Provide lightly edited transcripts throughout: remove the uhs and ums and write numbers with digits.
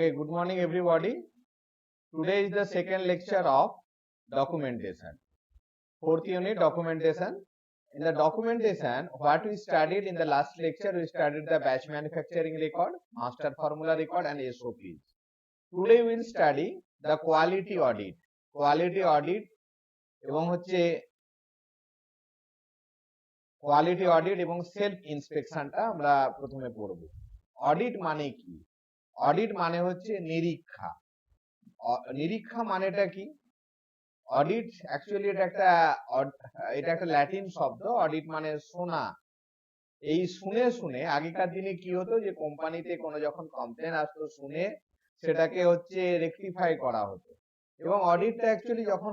Okay, good morning everybody. Today is the second lecture of documentation. Fourth unit, documentation. In the documentation, what we studied in the last lecture, we studied the batch manufacturing record, master formula record and SOPs. Today we will study the quality audit. Quality audit এবং হচ্ছে quality audit এবং self ইন্সপেকশনটা আমরা প্রথমে পড়ব। Audit মানে কি? Audit মানে হচ্ছে নিরীক্ষা। নিরীক্ষা মানেটা কি? অডিট অ্যাকচুয়ালি এটা একটা ল্যাটিন শব্দ। অডিট মানে শোনা। এই শুনে শুনে আগেকার দিনে কি হতো যে কোম্পানিতে কোনো যখন কমপ্লেন আসতো শুনে সেটাকে হচ্ছে রেকটিফাই করা হতো। এবং অডিটটা অ্যাকচুয়ালি যখন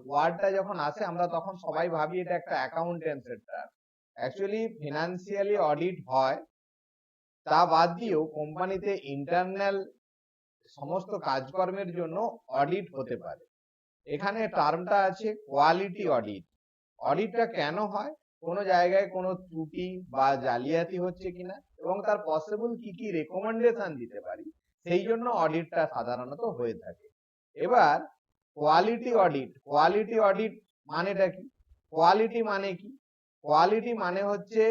ওয়ার্ডটা যখন আসে আমরা তখন সবাই ভাবি এটা একটা অ্যাকাউন্টেন্সের টার্ম। অ্যাকচুয়ালি ফিনান্সিয়ালি অডিট হয়, তা বাদ দিয়েও কোম্পানিতে ইন্টারনাল সমস্ত কাজকর্মের জন্য অডিট হতে পারে। এখানে টার্মটা আছে কোয়ালিটি অডিট। অডিটটা কেন হয়? কোনো জায়গায় কোনো ত্রুটি বা জালিয়াতি হচ্ছে কিনা এবং তার পসিবল কি কি রেকমেন্ডেশন দিতে পারি, সেই জন্য অডিটটা সাধারণত হয়ে থাকে। এবার কোয়ালিটি অডিট মানেটা কি? কোয়ালিটি মানে কি? কোয়ালিটি মানে হচ্ছে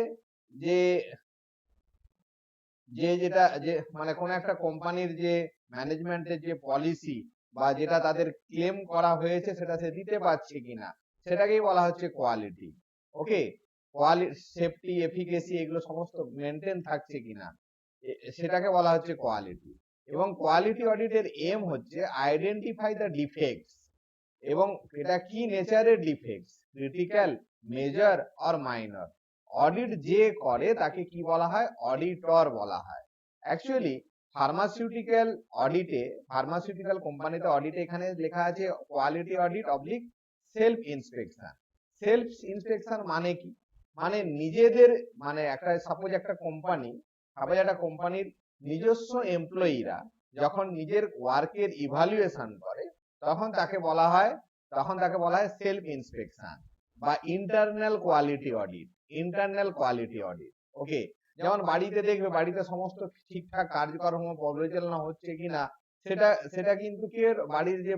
যে মানে কোন একটা কোম্পানির যে ম্যানেজমেন্টের যে পলিসি বা যেটা তাদের ক্লেম করা হয়েছে সেটা সে দিতে পারছে কিনা, সেটাকেই বলা হচ্ছে কোয়ালিটি। ওকে, সেফটি, এফিকেসি এগুলো সমস্ত মেনটেন থাকছে কিনা, সেটাকে বলা হচ্ছে কোয়ালিটি। এবং কোয়ালিটি অডিটের এম হচ্ছে আইডেন্টিফাই দ্য ডিফেক্টস। এবং এটা কি নেচারের defects? Critical, major or minor. Audit যে করে তাকে কি বলা হয়? অডিটর বলা হয়। অ্যাকচুয়ালি ফার্মাসিউটিক্যাল কোম্পানিতে অডিটে এখানে লেখা আছে quality audit oblique self inspection. Self inspection মানে কি? মানে নিজেদের, মানে একটা সাপোজ একটা কোম্পানির নিজস্ব এমপ্লয়িরা যখন নিজের ওয়ার্কের ইভালুয়েশন করে তখন তাকে বলা হয় সেলফ ইন্সপেকশন বা ইন্টারনাল কোয়ালিটি অডিট। ওকে, যেমন বাড়িতে দেখবে বাড়িতে সমস্ত ঠিকঠাক কাজকর্ম পরিচালনা হচ্ছে কিনা সেটা কিন্তু কি বাড়ির যে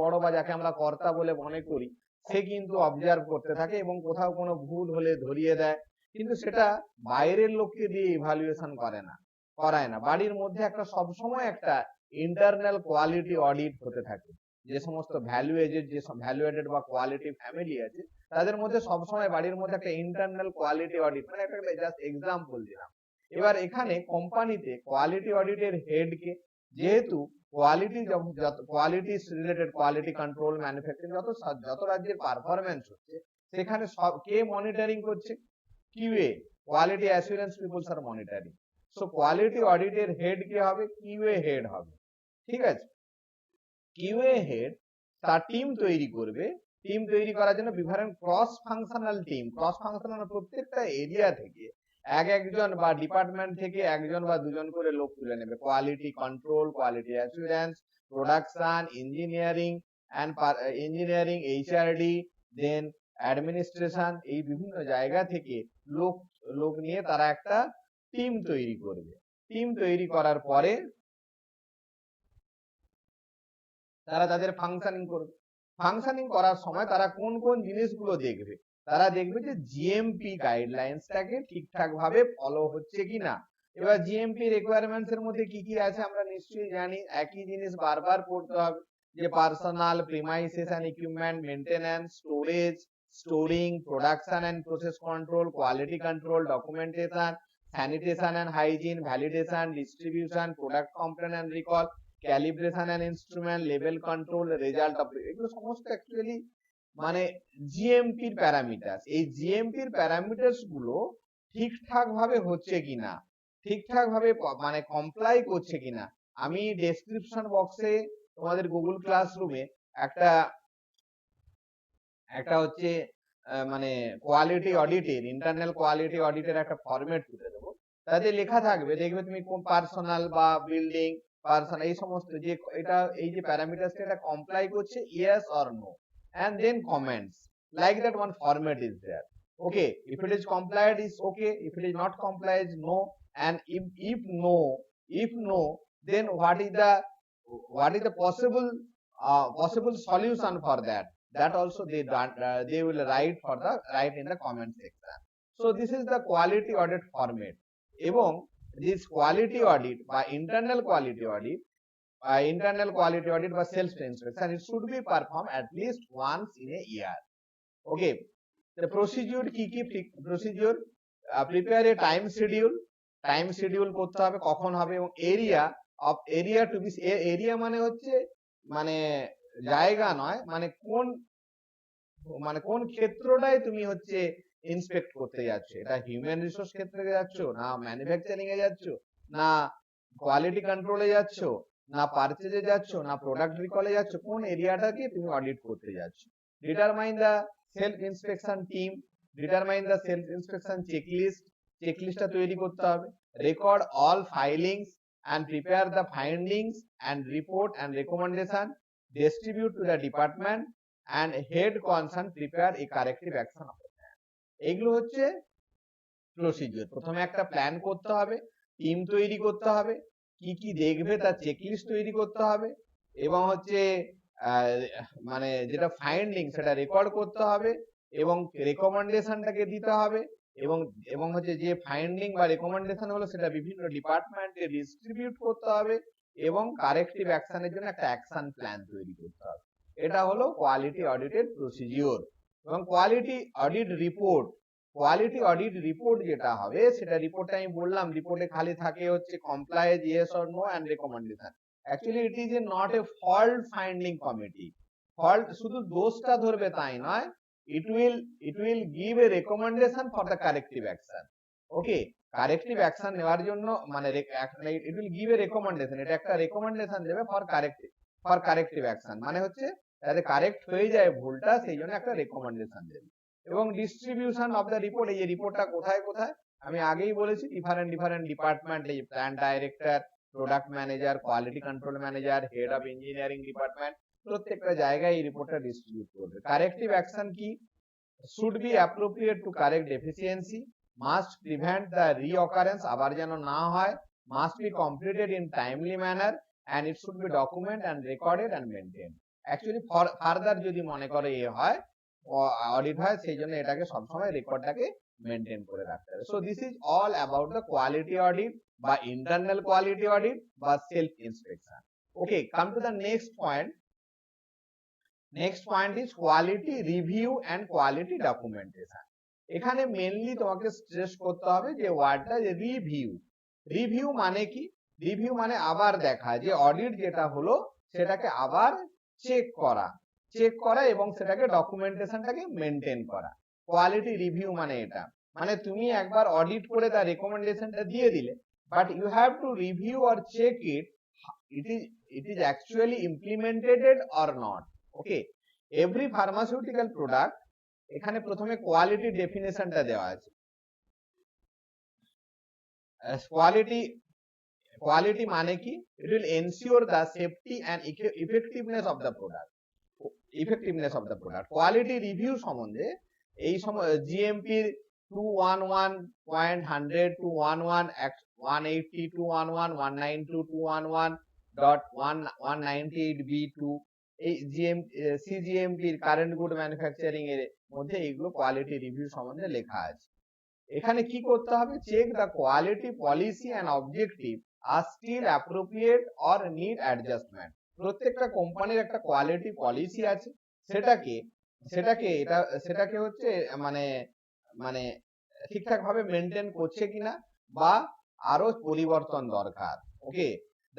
বড় বা যাকে আমরা কর্তা বলে মনে করি, সে কিন্তু অবজার্ভ করতে থাকে এবং কোথাও কোনো ভুল হলে ধরিয়ে দেয়। কিন্তু সেটা বাইরের লোককে দিয়ে ইভালুয়েশন করায় না। বাড়ির মধ্যে সবসময় একটা ইন্টারনাল কোয়ালিটি অডিট হতে থাকে। যে সমস্ত ভ্যালু এডেড বা কোয়ালিটি ফ্যামিলি আছে তাদের মধ্যে সবসময় বাড়ির মধ্যে একটা ইন্টারনাল কোয়ালিটি অডিট, মানে একটা জাস্ট এক্সাম্পল দিলাম। এবার এখানে কোম্পানিতে কোয়ালিটি অডিটের হেডকে, যেহেতু quality related, quality control, manufacturing যত রাজ্যের পারফরমেন্স হচ্ছে সেখানে সব কে মনিটরিং করছে? কিউএ, কোয়ালিটি অ্যাসুরেন্স পিপলস আর মনিটরিং। সো কোয়ালিটি অডিটের হেড কে হবে? কিউএ হেড হবে। ঠিক আছে, কিউএ হেড তার টিম তৈরি করবে। টিম তৈরি করার জন্য বিভিন্ন ক্রস ফাংশনাল প্রত্যেকটা এরিয়া থেকে একজন বা ডিপার্টমেন্ট থেকে একজন বা দুজন করে লোক তুলে নেবে। Quality control, quality assurance, production, engineering, HRD, then administration, এই বিভিন্ন জায়গা থেকে লোক নিয়ে তারা একটা টিম তৈরি করবে। টিম তৈরি করার পরে তারা তাদের ফাংশনিং করার সময় তারা কোন কোন জিনিসগুলো দেখবে? তারা দেখবে যে জিএমপি গাইডলাইন্সটাকে ঠিকঠাক ভাবে ফলো হচ্ছে কিনা। এবার জিএমপি রিকোয়ারমেন্টস এর মধ্যে কি কি আছে আমরা নিশ্চয়ই জানি। একই জিনিস বারবার পড়তে হবে, যে personnel, premises and equipment, maintenance, storing, production and process control, quality control, documentation, sanitation and hygiene, validation, distribution, product complain and recall, calibration and instrument, level control, result of, এগুলো সমস্ত অ্যাকচুয়ালি মানে জিএমপির প্যারামিটার। এই জিএমপির parameters গুলো ঠিকঠাক ভাবে হচ্ছে কিনা, ঠিকঠাক ভাবে মানে কমপ্লাই করছে কিনা। আমি ডেসক্রিপশন বক্সে তোমাদের গুগল ক্লাসরুমে একটা হচ্ছে মানে কোয়ালিটি অডিটের, ইন্টারনাল কোয়ালিটি অডিটের একটা ফরম্যাট তুলে দেবো। তাতে লেখা থাকবে, দেখবে তুমি কোন পার্সোনাল বা বিল্ডিং এই সমস্ত যে এই যে প্যারামিটারস এটা কমপ্লাই করছে, yes or no, and then comments like that. One format is there. Okay, if it is complied is okay, if it is not complied is no, and if no, If no, then what is the possible solution for that? That also they will write in the comment section. So this is the quality audit format. এবং this quality audit by internal quality audit বা self inspection, it should be performed at least once in a year. Okay, the procedure কি procedure, prepare a time schedule করতে হবে কখন হবে, এবং area to be area মানে হচ্ছে মানে জায়গা নয়, মানে কোন ক্ষেত্রটায় তুমি হচ্ছে ইন্সপেক্ট করতে যাচ্ছ, এটা হিউম্যান রিসোর্স ক্ষেত্রে যাচ্ছ, না ম্যানুফ্যাকচারিং এ যাচ্ছ, না কোয়ালিটি কন্ট্রোলে যাচ্ছ, না পারচেজে যাচ্ছ, না প্রোডাক্ট রিকলে যাচ্ছ, কোন এরিয়াটাকে তুমি অডিট করতে যাচ্ছ। Determine the self inspection team, determine the self inspection চেকলিস্টটা তৈরি করতে হবে। Record all filings and prepare the findings and report and recommendation, distribute to the department and head concern, prepare a corrective action. এগুলো হচ্ছে procedure. প্রথমে একটা plan করতে হবে, টিম তৈরি করতে হবে, কি কি দেখবে তার চেকলিস্ট তৈরি করতে হবে, এবং হচ্ছে মানে যেটা ফাইন্ডিং সেটা রেকর্ড করতে হবে, এবং রেকমেন্ডেশনটাকে দিতে হবে, এবং হচ্ছে যে ফাইন্ডিং বা রেকমেন্ডেশন হলো সেটা বিভিন্ন ডিপার্টমেন্টে ডিস্ট্রিবিউট করতে হবে, এবং কারেক্টিভ অ্যাকশনের জন্য একটা অ্যাকশন প্ল্যান তৈরি করতে হবে। এটা হলো কোয়ালিটি অডিটের প্রসিডিউর। এবং কোয়ালিটি অডিট রিপোর্ট যেটা হবে, সেটা রিপোর্টটা আমি বললাম, রিপোর্টে খালি থাকে হচ্ছে compliance, yes or no and recommendation. Actually it is not a fault finding committee. Fault শুধু দোষটা ধরবে তাই নয়, it will give a recommendation for the corrective action. Okay, corrective action নেওয়ার জন্য মানে it will give a recommendation, এটা একটা রেকমেন্ডেশন দেবে for corrective action, মানে হচ্ছে যাতে কারেক্ট হয়ে যায় ভুলটা, সেই জন্য একটা রেকমেন্ডেশন দেবে। এবং ডিস্ট্রিবিউশন অফ দ্য রিপোর্ট, এই রিপোর্টটা কোথায় আমি আগেই বলেছি, ডিফারেন্ট ডিপার্টমেন্ট, এই plant director, product manager, quality control manager, head of engineering department, প্রত্যেকটা জায়গায় এই রিপোর্টটা ডিস্ট্রিবিউট করবে। কারেক্টিভ অ্যাকশন কি? should be appropriate to correct deficiency, must prevent the reoccurrence, আবার যেন না হয়, must be completed in timely manner, and it should be documented and recorded and maintained. Actually further যদি মনে করে হয় অডিট হয়, সেই জন্য এটাকে সবসময় রেকর্ডটাকে মেনটেন করে রাখতে হবে। So this is all about the quality audit বা ইন্টারনাল কোয়ালিটি অডিট বা self inspection. Okay, come to the next point. Next point is quality review and quality documentation. এখানে মেইনলি তোমাকে স্ট্রেস করতে হবে যে ওয়ার্ডটা রিভিউ মানে কি? রিভিউ মানে আবার দেখা, যে অডিট যেটা হলো সেটাকে আবার চেক করা এবং সেটাকে ডকুমেন্টেশনটাকে মেনটেন করা। কোয়ালিটি রিভিউ মানে এটা, মানে তুমি একবার অডিট করে তার রেকমেন্ডেশনটা দিয়ে দিলে, but you have to review or check it is actually implemented or not. Okay, every pharmaceutical product, এখানে প্রথমে কোয়ালিটি ডেফিনেশনটা দেওয়া আছে। কোয়ালিটি মানে কি? It will ensure the safety and effectiveness of the product. Quality review সম্বন্ধে এই GMP 211.100 211 180 211 192 211.198B2, এই সিজিএমপির কারেন্ট গুড ম্যানুফ্যাকচারিং এর মধ্যে এইগুলো কোয়ালিটি রিভিউ সম্বন্ধে লেখা আছে। এখানে কি করতে হবে? Check the quality policy and objective are still appropriate or need adjustment. প্রত্যেকটা কোম্পানির একটা কোয়ালিটি পলিসি আছে, সেটাকে হচ্ছে মানে ঠিকঠাক ভাবে মেনটেন করছে কিনা বা আরো পরিবর্তন দরকার। ওকে,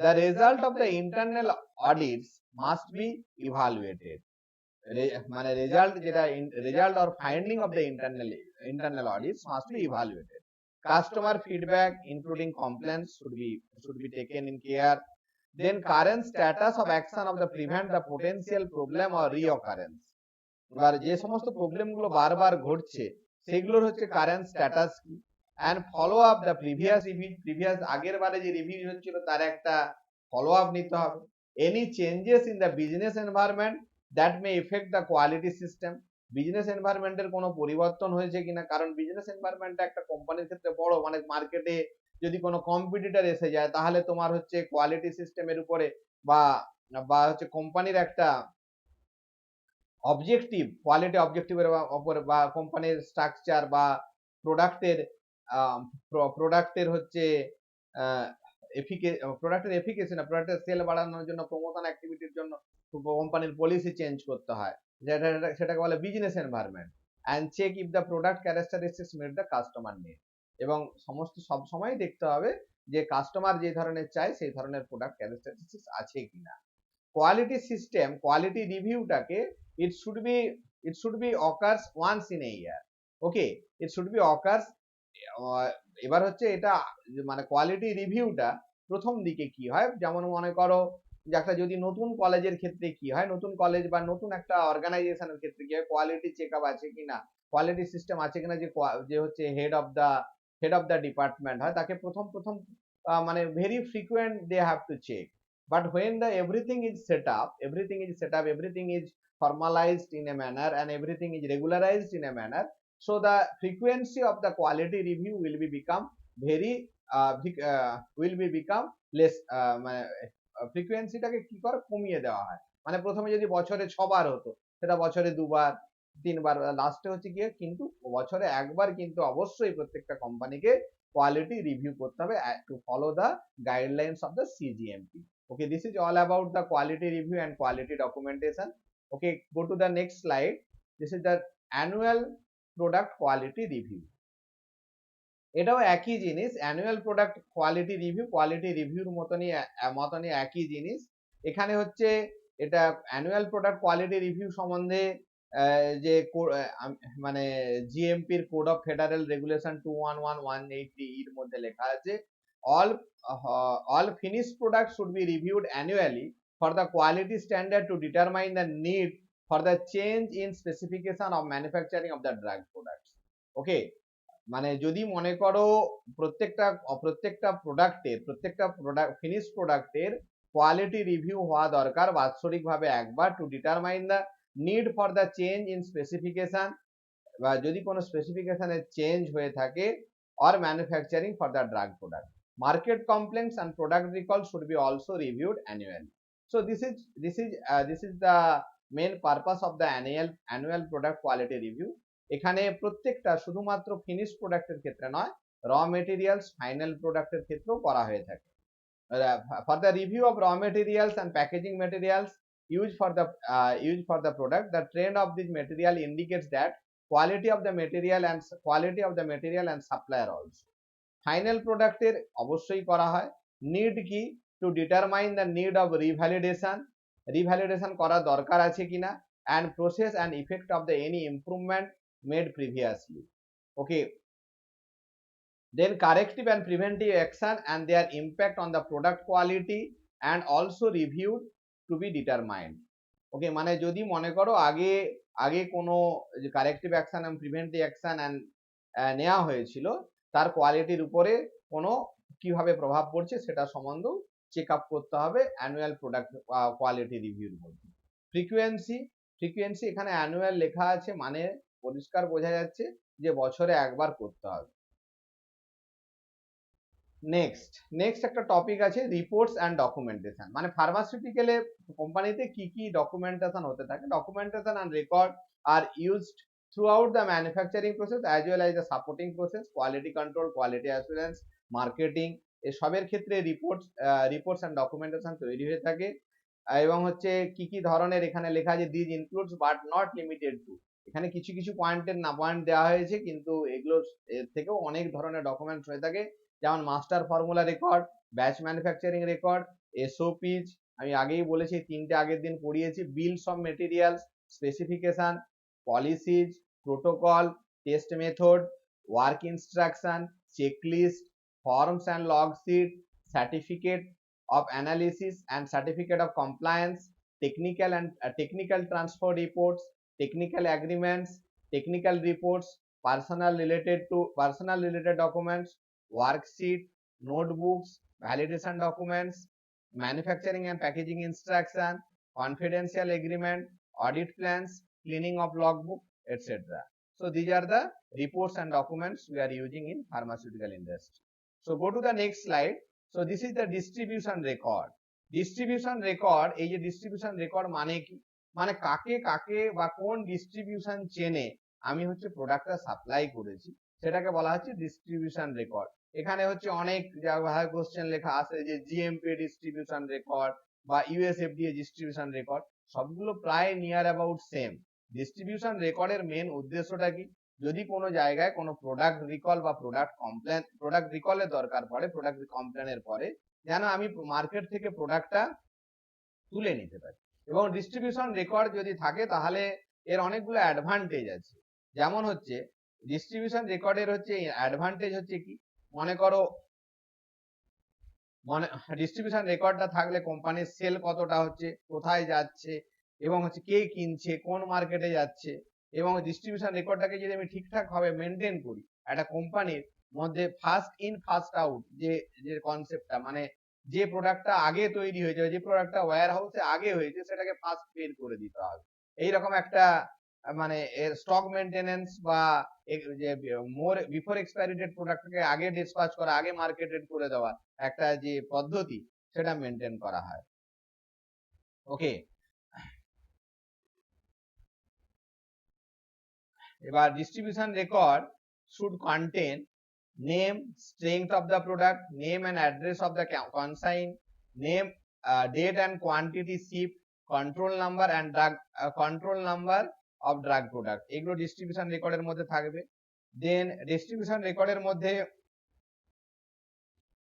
the result of the internal audits must be evaluated. মানে result or finding of the internal audits must be evaluated. Customer feedback including complaints should be taken in care. Then current status of action of the prevent the potential problem or reoccurrence. এবার যে সমস্ত problem গুলো বারবার ঘটছে সেগুলোর হচ্ছে current status কি, and follow up the previous আগের বারে যে রিভিউ হচ্ছিল তার একটা ফলো আপ নিতে হবে। any changes in the business environment that may affect the quality system, business এনভায়রনমেন্টের কোনো পরিবর্তন হয়েছে কিনা, কারণ বিজনেস এনভায়রনমেন্ট একটা কোম্পানির ক্ষেত্রে বড়, মানে মার্কেটে যদি কোনো কম্পিটিটর এসে যায় তাহলে তোমার হচ্ছে কোয়ালিটি সিস্টেমের উপরে বা বা হচ্ছে কোম্পানির একটা অবজেক্টিভ, কোয়ালিটি অবজেক্টিভের উপরে বা কোম্পানির স্ট্রাকচার বা প্রোডাক্টের প্রোডাক্টের হচ্ছে প্রোডাক্টের এফিকেসি না, প্রোডাক্টের সেল বাড়ানোর জন্য, প্রমোশন অ্যাক্টিভিটির জন্য কোম্পানির পলিসি চেঞ্জ করতে হয়, সেটাকে বলে business environment. And check if the product characteristics meet the customer need. এবং সব সময় দেখতে হবে যে কাস্টমার যে ধরনের চায় সেই ধরনের প্রোডাক্ট ক্যারেক্টারিস্টিক্স আছে কিনা। কোয়ালিটি সিস্টেম, কোয়ালিটি রিভিউটাকে it should be occurs once in a year. Okay, it should be occurs। এবার হচ্ছে এটা মানে কোয়ালিটি রিভিউটা প্রথম দিকে কি হয়, যেমন মনে করো যে একটা যদি নতুন কলেজের ক্ষেত্রে কি হয়, নতুন কলেজ বা নতুন একটা অর্গানাইজেশনের ক্ষেত্রে কি হয়, কোয়ালিটি চেকআপ আছে কিনা, কোয়ালিটি সিস্টেম আছে কিনা, যে হচ্ছে হেড অফ দ্য ডিপার্টমেন্ট হয় তাকে প্রথম মানে very frequent they have to check. But when the everything is set up, everything is formalized in a manner and everything is regularized in a manner, so the frequency of the quality review will be become very become less। মানে ফ্রিকোয়েন্সিটাকে কি করে কমিয়ে দেওয়া হয়, মানে প্রথমে যদি বছরে 6 বার হতো সেটা বছরে 2 বার 3 বার, লাস্টে হচ্ছে গিয়ে কিন্তু বছরে 1 বার কিন্তু অবশ্যই প্রত্যেকটা কোম্পানিকে কোয়ালিটি রিভিউ করতে হবে to follow the guidelines of the cGMP. Okay, this is all about the quality review and quality documentation. Okay, go to the next slide. This is the annual product quality review. এটাও একই জিনিস, annual product quality রিভিউর মতনই একই জিনিস। এখানে হচ্ছে এটা annual product quality review সম্বন্ধে যে মানে জিএমপির কোড অফ ফেডারেল রেগুলেশন 211183 এর মধ্যে লেখা আছে all finished products should be reviewed annually for the quality standard to determine the need for the change in specification of manufacturing of the drug products. Okay, মানে যদি মনে করো প্রত্যেকটা finish প্রোডাক্টের কোয়ালিটি রিভিউ হওয়া দরকার বাৎসরিকভাবে 1 বার to determine the need for the change in specification, বা যদি কোনো স্পেসিফিকেশনের চেঞ্জ হয়ে থাকে, or manufacturing for the drug product. Market complaints and product recall should be also reviewed annually. So this is the main purpose of the annual product quality review. এখানে প্রত্যেকটা শুধুমাত্র finish প্রোডাক্টের ক্ষেত্রে নয়, র মেটেরিয়ালস ফাইনাল প্রোডাক্টের ক্ষেত্রেও করা হয়ে থাকে। For the review of raw materials and packaging materials used for the product, the trend of this material indicates that quality of the material and supplier also. Final প্রোডাক্টের অবশ্যই করা হয়। Need কি, two determine the need of revalidation করা দরকার আছে কিনা, and process and effect of the any improvement made previously. Okay, then corrective and preventive action and their impact on the product quality and also reviewed to be determined. ওকে, মানে যদি মনে করো আগে কোনো কারেক্টিভ অ্যাকশন এবং preventive action নেওয়া হয়েছিল, তার কোয়ালিটির উপরে কোনো কিভাবে প্রভাব পড়ছে সেটা সম্বন্ধেও চেক আপ করতে হবে অ্যানুয়াল প্রোডাক্ট কোয়ালিটি রিভিউর মধ্যে। ফ্রিকোয়েন্সি এখানে অ্যানুয়াল লেখা আছে মানে পরিষ্কার বোঝা যাচ্ছে যে বছরে 1 বার করতে হবে। নেক্সট একটা টপিক আছে রিপোর্টস অ্যান্ড ডকুমেন্টেশন। মানে ফার্মাসিউটিক্যালে কোম্পানিতে কি কি ডকুমেন্টেশন হতে থাকে। Documentation and record are used throughout the manufacturing process as well as the supporting process, quality control, quality assurance, marketing, এসবের ক্ষেত্রে রিপোর্টস অ্যান্ড ডকুমেন্টেশন তৈরি হয়ে থাকে। এবং হচ্ছে কি কি ধরনের এখানে লেখা আছে, this includes but not limited to. এখানে কিছু পয়েন্ট দেওয়া হয়েছে, কিন্তু এগুলোর এর থেকেও অনেক ধরনের ডকুমেন্টস হয়ে থাকে, যেমন master formula record, batch manufacturing record, SOPs, আমি আগেই বলেছি 3টে আগের দিন পড়িয়েছি, bills of materials, specification, policies, protocol, test method, work instruction, checklist, forms and log sheet, certificate of analysis and certificate of compliance, technical transfer reports, technical agreements, technical reports, personal related documents, worksheet, notebooks, validation documents, manufacturing and packaging instruction, confidential agreement, audit plans, cleaning of logbook, etc. So these are the reports and documents we are using in pharmaceutical industry. So go to the next slide. So this is the distribution record. Distribution record, এই যে distribution record মানে কি, মানে কাকে কাকে বা কোন distribution চেনে আমি হচ্ছে প্রোডাক্টটা সাপ্লাই করেছি, সেটাকে বলা হচ্ছে ডিস্ট্রিবিউশন রেকর্ড। এখানে হচ্ছে অনেক জায়গায় কোশ্চেন লেখা আছে যে জিএমপি ডিস্ট্রিবিউশন রেকর্ড বা ইউএসএফডিএ ডিস্ট্রিবিউশন রেকর্ড, সবগুলো প্রায় নিয়ার অ্যাবাউট সেম। ডিস্ট্রিবিউশন রেকর্ডের মেন উদ্দেশ্যটা কি, যদি কোনো জায়গায় কোনো প্রোডাক্ট রিকল বা প্রোডাক্ট রিকলের দরকার পড়ে, প্রোডাক্ট কমপ্লেনের পরে, যেন আমি মার্কেট থেকে প্রোডাক্টটা তুলে নিতে পারি। এবং ডিস্ট্রিবিউশন রেকর্ড যদি থাকে তাহলে এর অনেকগুলো অ্যাডভান্টেজ আছে। যেমন হচ্ছে ডিস্ট্রিবিউশন রেকর্ডের হচ্ছে অ্যাডভান্টেজ হচ্ছে কি, মনে করো ডিস্ট্রিবিউশন রেকর্ডটা থাকলে কোম্পানির সেল কতটা হচ্ছে, কোথায় যাচ্ছে, এবং হচ্ছে কে কিনছে, কোন মার্কেটে যাচ্ছে, এবং ডিস্ট্রিবিউশন রেকর্ডটাকে যদি আমি ঠিকঠাক ভাবে মেনটেন করি, একটা কোম্পানির মধ্যে ফার্স্ট ইন ফার্স্ট আউট যে কনসেপ্টটা, মানে যে প্রোডাক্টটা আগে তৈরি হয়েছে, যে প্রোডাক্টটা ওয়্যার হাউসে আগে হয়েছে সেটাকে ফার্স্ট বের করে দিতে হবে, এইরকম একটা মানে এর স্টক মেইনটেনেন্স বা যে মোর বিফোর এক্সপায়ারি ডেট প্রোডাক্টকে আগে ডিসপ্যাচ করা, আগে মার্কেটেড করে দেওয়া একটা যে পদ্ধতি, সেটা মেনটেন করা হয়। ওকে, এবার distribution record should contain name, strength of the product, name and address of the consign, name, date and quantity shipped, control number and control number of drug product, এগুলো ডিস্ট্রিবিউশন রেকর্ডের মধ্যে থাকবে। দেন ডিস্ট্রিবিউশন রেকর্ডের মধ্যে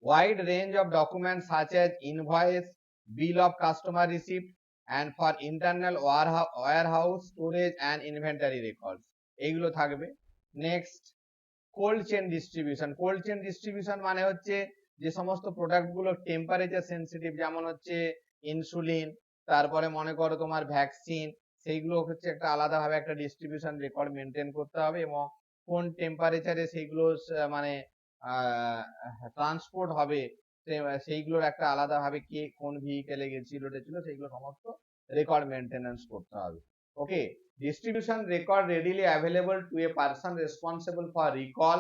wide range of documents such as invoice, bill of customer receipt, and for internal warehouse storage and inventory records, এইগুলো থাকবে। Next cold chain distribution. Cold chain distribution মানে হচ্ছে যে সমস্ত প্রোডাক্ট গুলো টেম্পারেচার সেন্সিটিভ, যেমন হচ্ছে ইনসুলিন, তারপরে মনে করো তোমার ভ্যাকসিন, সেইগুলো হচ্ছে একটা আলাদাভাবে একটা ডিস্ট্রিবিউশন রেকর্ড মেনটেন করতে হবে, এবং কোন টেম্পারেচারে সেইগুলো মানে ট্রান্সপোর্ট হবে সেইগুলোর একটা আলাদাভাবে কে কোন ভেহিকেলে গেছিল সেইগুলো সমস্ত রেকর্ড মেনটেনেন্স করতে হবে। ওকে, distribution record readily available to a person responsible for recall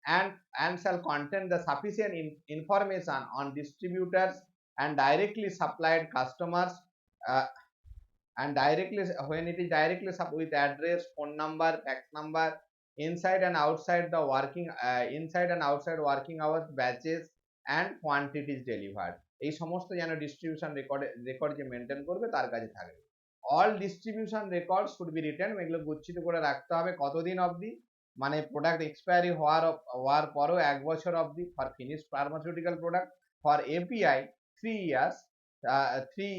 and shall contain the sufficient information on distributors and directly supplied customers, and directly when it is directly with address, phone number, fax number, inside and outside working hours, batches and quantities delivered, এই সমস্ত যেন distribution record যে maintain করবে তার কাছে থাকবে। All distribution record should be written, এগুলো গচ্ছিত করে রাখতে হবে কতদিন অবধি, মানে প্রোডাক্ট এক্সপায়ারি হওয়ার পরও 1 বছর অবধি, for finished pharmaceutical product, for API 3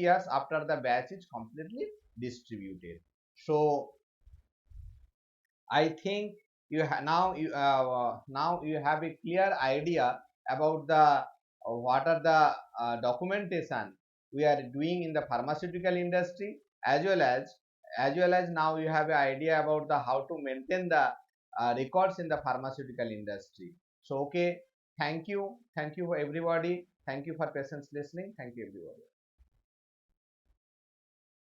years after the batch is completely distributed. So I think now you have a clear idea about the what are the documentation we are doing in the pharmaceutical industry, as well as now you have an idea about the how to maintain the records in the pharmaceutical industry. So okay, thank you for everybody, thank you for patience listening, thank you everybody.